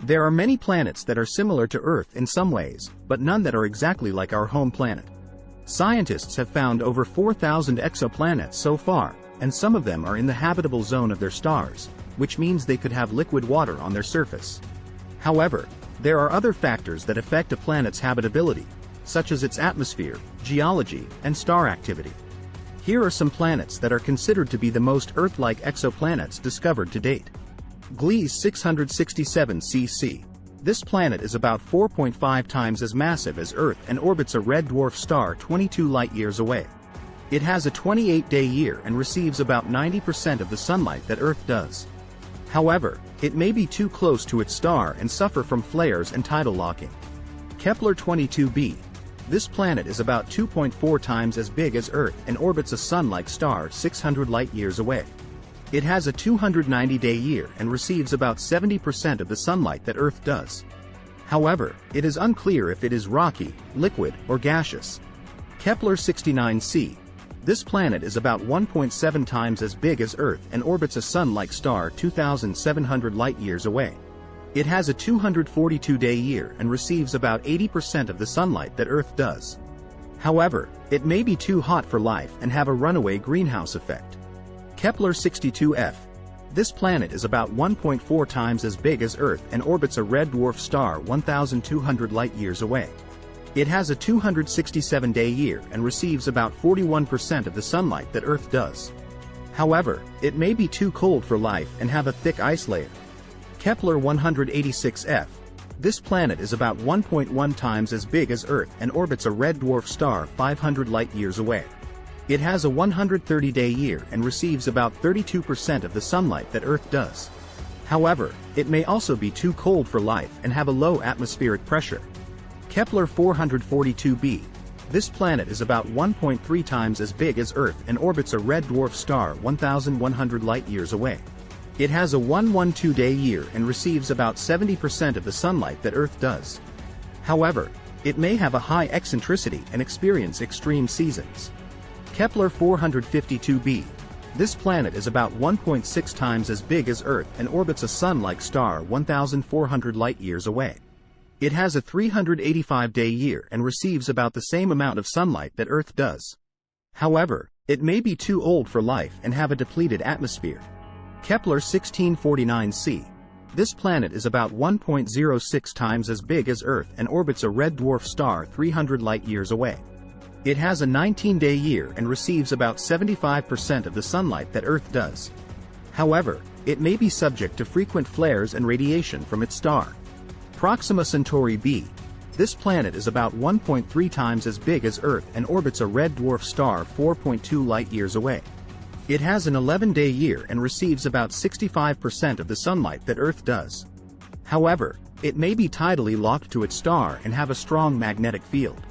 There are many planets that are similar to Earth in some ways, but none that are exactly like our home planet. Scientists have found over 4,000 exoplanets so far, and some of them are in the habitable zone of their stars, which means they could have liquid water on their surface. However, there are other factors that affect a planet's habitability, such as its atmosphere, geology, and star activity. Here are some planets that are considered to be the most Earth-like exoplanets discovered to date. Gliese 667 cc. This planet is about 4.5 times as massive as Earth and orbits a red dwarf star 22 light-years away. It has a 28-day year and receives about 90% of the sunlight that Earth does. However, it may be too close to its star and suffer from flares and tidal locking. Kepler 22b. This planet is about 2.4 times as big as Earth and orbits a Sun-like star 600 light-years away. It has a 290-day year and receives about 70% of the sunlight that Earth does. However, it is unclear if it is rocky, liquid, or gaseous. Kepler 69c. This planet is about 1.7 times as big as Earth and orbits a Sun-like star 2,700 light-years away. It has a 242-day year and receives about 80% of the sunlight that Earth does. However, it may be too hot for life and have a runaway greenhouse effect. Kepler 62f. This planet is about 1.4 times as big as Earth and orbits a red dwarf star 1,200 light-years away. It has a 267-day year and receives about 41% of the sunlight that Earth does. However, it may be too cold for life and have a thick ice layer. Kepler 186f. This planet is about 1.1 times as big as Earth and orbits a red dwarf star 500 light-years away. It has a 130-day year and receives about 32% of the sunlight that Earth does. However, it may also be too cold for life and have a low atmospheric pressure. Kepler 442b. This planet is about 1.3 times as big as Earth and orbits a red dwarf star 1,100 light-years away. It has a 112-day year and receives about 70% of the sunlight that Earth does. However, it may have a high eccentricity and experience extreme seasons. Kepler 452b. This planet is about 1.6 times as big as Earth and orbits a Sun-like star 1,400 light-years away. It has a 385-day year and receives about the same amount of sunlight that Earth does. However, it may be too old for life and have a depleted atmosphere. Kepler 1649c. This planet is about 1.06 times as big as Earth and orbits a red dwarf star 300 light-years away. It has a 19-day year and receives about 75% of the sunlight that Earth does. However, it may be subject to frequent flares and radiation from its star. Proxima Centauri b. This planet is about 1.3 times as big as Earth and orbits a red dwarf star 4.2 light-years away. It has an 11-day year and receives about 65% of the sunlight that Earth does. However, it may be tidally locked to its star and have a strong magnetic field.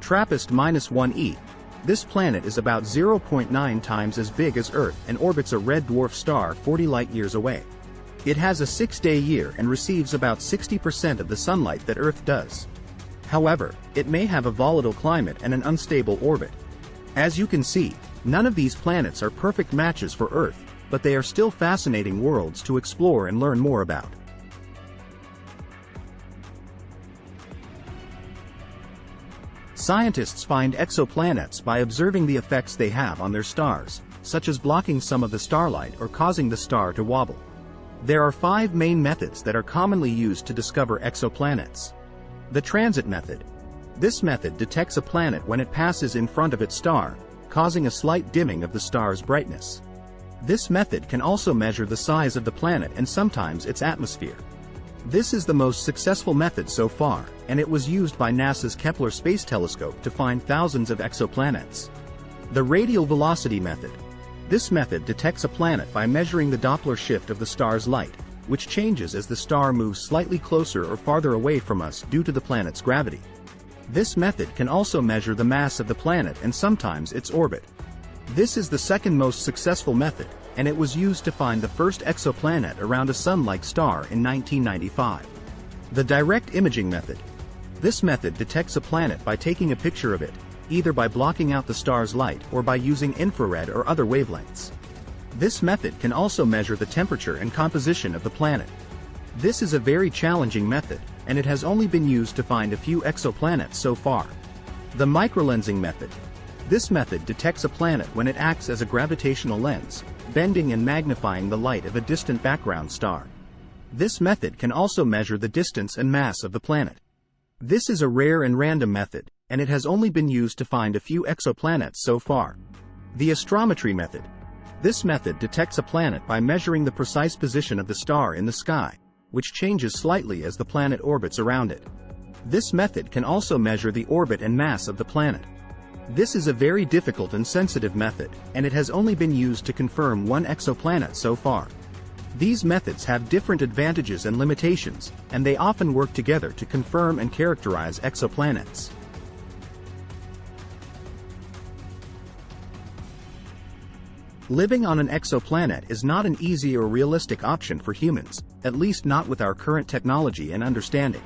TRAPPIST-1e. This planet is about 0.9 times as big as Earth and orbits a red dwarf star 40 light-years away. It has a 6-day year and receives about 60% of the sunlight that Earth does. However, it may have a volatile climate and an unstable orbit. As you can see, none of these planets are perfect matches for Earth, but they are still fascinating worlds to explore and learn more about. Scientists find exoplanets by observing the effects they have on their stars, such as blocking some of the starlight or causing the star to wobble. There are 5 main methods that are commonly used to discover exoplanets. The transit method. This method detects a planet when it passes in front of its star, causing a slight dimming of the star's brightness. This method can also measure the size of the planet and sometimes its atmosphere. This is the most successful method so far, and it was used by NASA's Kepler Space Telescope to find thousands of exoplanets. The radial velocity method. This method detects a planet by measuring the Doppler shift of the star's light, which changes as the star moves slightly closer or farther away from us due to the planet's gravity. This method can also measure the mass of the planet and sometimes its orbit. This is the second most successful method, and it was used to find the first exoplanet around a Sun-like star in 1995. The direct imaging method. This method detects a planet by taking a picture of it, either by blocking out the star's light or by using infrared or other wavelengths. This method can also measure the temperature and composition of the planet. This is a very challenging method, and it has only been used to find a few exoplanets so far. The microlensing method. This method detects a planet when it acts as a gravitational lens, bending and magnifying the light of a distant background star. This method can also measure the distance and mass of the planet. This is a rare and random method, and it has only been used to find a few exoplanets so far. The astrometry method. This method detects a planet by measuring the precise position of the star in the sky, which changes slightly as the planet orbits around it. This method can also measure the orbit and mass of the planet. This is a very difficult and sensitive method, and it has only been used to confirm one exoplanet so far. These methods have different advantages and limitations, and they often work together to confirm and characterize exoplanets. Living on an exoplanet is not an easy or realistic option for humans, at least not with our current technology and understanding.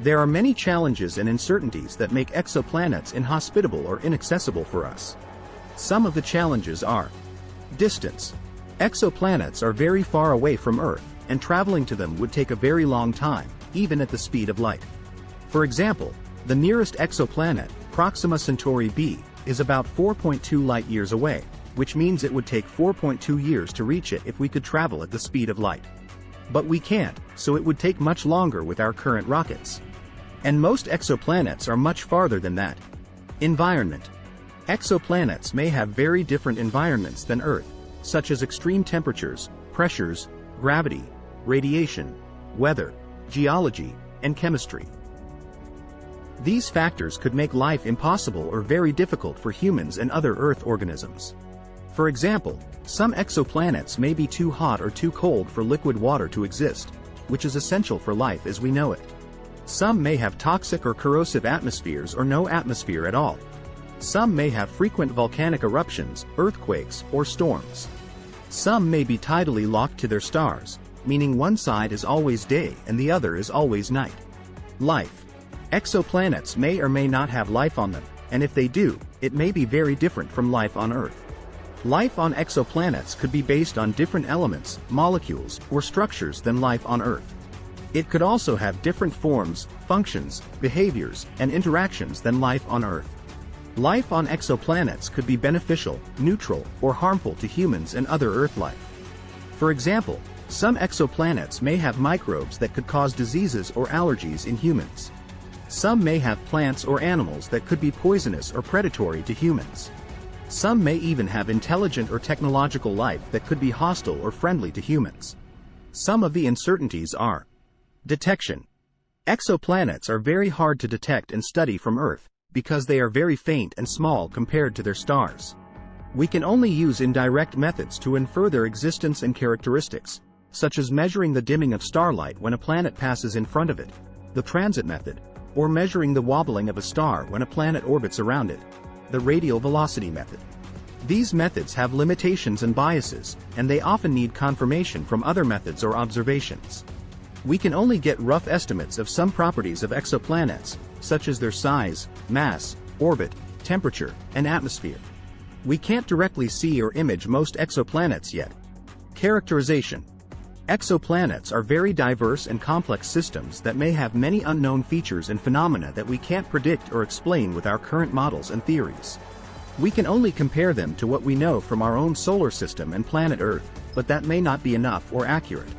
There are many challenges and uncertainties that make exoplanets inhospitable or inaccessible for us. Some of the challenges are: distance. Exoplanets are very far away from Earth, and traveling to them would take a very long time, even at the speed of light. For example, the nearest exoplanet, Proxima Centauri b, is about 4.2 light-years away, which means it would take 4.2 years to reach it if we could travel at the speed of light. But we can't, so it would take much longer with our current rockets. And most exoplanets are much farther than that. Environment. Exoplanets may have very different environments than Earth, such as extreme temperatures, pressures, gravity, radiation, weather, geology, and chemistry. These factors could make life impossible or very difficult for humans and other Earth organisms. For example, some exoplanets may be too hot or too cold for liquid water to exist, which is essential for life as we know it. Some may have toxic or corrosive atmospheres or no atmosphere at all. Some may have frequent volcanic eruptions, earthquakes, or storms. Some may be tidally locked to their stars, meaning one side is always day and the other is always night. Life. Exoplanets may or may not have life on them, and if they do, it may be very different from life on Earth. Life on exoplanets could be based on different elements, molecules, or structures than life on Earth. It could also have different forms, functions, behaviors, and interactions than life on Earth. Life on exoplanets could be beneficial, neutral, or harmful to humans and other Earth life. For example, some exoplanets may have microbes that could cause diseases or allergies in humans. Some may have plants or animals that could be poisonous or predatory to humans. Some may even have intelligent or technological life that could be hostile or friendly to humans. Some of the uncertainties are: detection. Exoplanets are very hard to detect and study from Earth, because they are very faint and small compared to their stars. We can only use indirect methods to infer their existence and characteristics, such as measuring the dimming of starlight when a planet passes in front of it, the transit method, or measuring the wobbling of a star when a planet orbits around it, the radial velocity method. These methods have limitations and biases, and they often need confirmation from other methods or observations. We can only get rough estimates of some properties of exoplanets, such as their size, mass, orbit, temperature, and atmosphere. We can't directly see or image most exoplanets yet. Characterization. Exoplanets are very diverse and complex systems that may have many unknown features and phenomena that we can't predict or explain with our current models and theories. We can only compare them to what we know from our own solar system and planet Earth, but that may not be enough or accurate.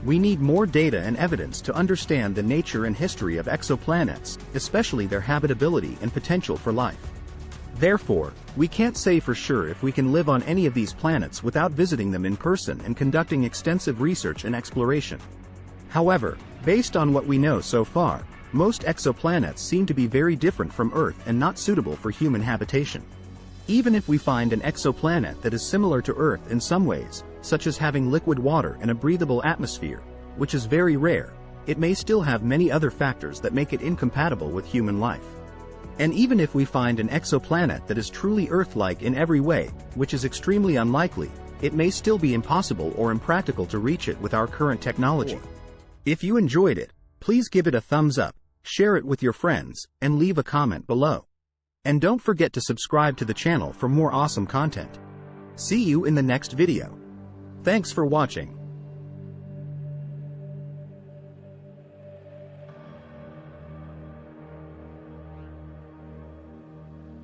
We need more data and evidence to understand the nature and history of exoplanets, especially their habitability and potential for life. Therefore, we can't say for sure if we can live on any of these planets without visiting them in person and conducting extensive research and exploration. However, based on what we know so far, most exoplanets seem to be very different from Earth and not suitable for human habitation. Even if we find an exoplanet that is similar to Earth in some ways, such as having liquid water and a breathable atmosphere, which is very rare, it may still have many other factors that make it incompatible with human life. And even if we find an exoplanet that is truly Earth-like in every way, which is extremely unlikely, it may still be impossible or impractical to reach it with our current technology. If you enjoyed it, please give it a thumbs up, share it with your friends, and leave a comment below. And don't forget to subscribe to the channel for more awesome content. See you in the next video. Thanks for watching.